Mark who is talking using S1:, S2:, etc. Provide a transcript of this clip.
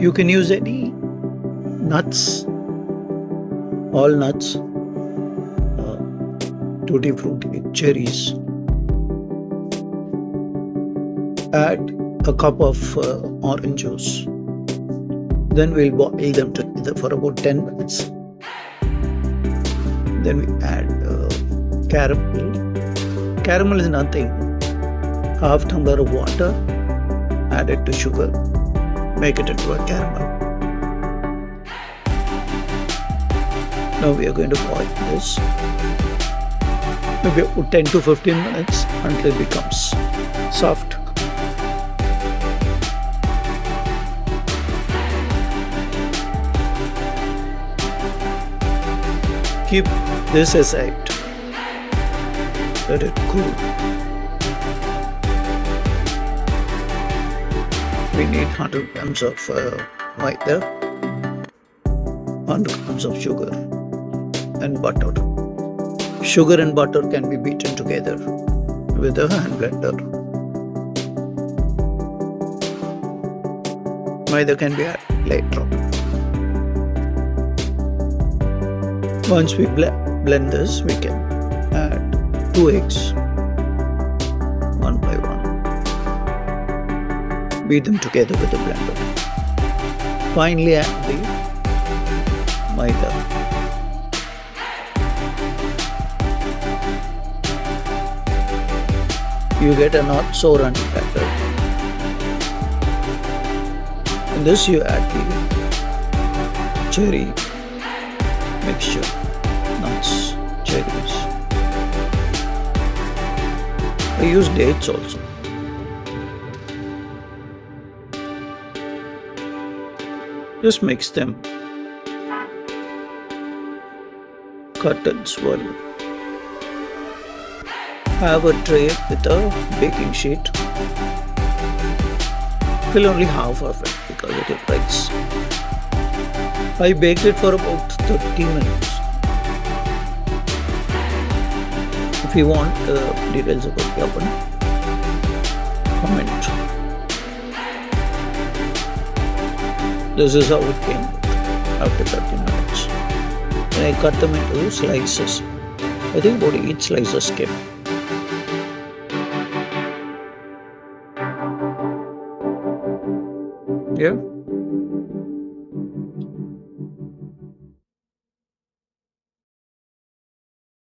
S1: You can use any nuts, all nuts, tutti frutti, cherries. Add a cup of orange juice. Then we'll boil them together for about 10 minutes. Then we add caramel. Caramel is nothing. Half tumbler of water, add it to sugar, make it into a caramel. Now we are going to boil this maybe 10 to 15 minutes until it becomes soft. Keep this aside. Let it cool. We need 100 grams of Maida, 100 grams of sugar and butter. Sugar and butter can be beaten together with a hand blender. Maida can be added later on. Once we blend this, we can add 2 eggs, one by one. Beat them together with the blender. Finally add the Maida. You get a not so runny batter. In this you add the cherry mixture, nuts, cherries. I use dates also. Just mix them. Cut and swirl. Have a tray with a baking sheet. Fill only half of it because it will rise. I baked it for about 30 minutes. If you want details about the oven, comment. This is how it came after 30 minutes. And I cut them into slices. I think about 8 slices came. Yeah.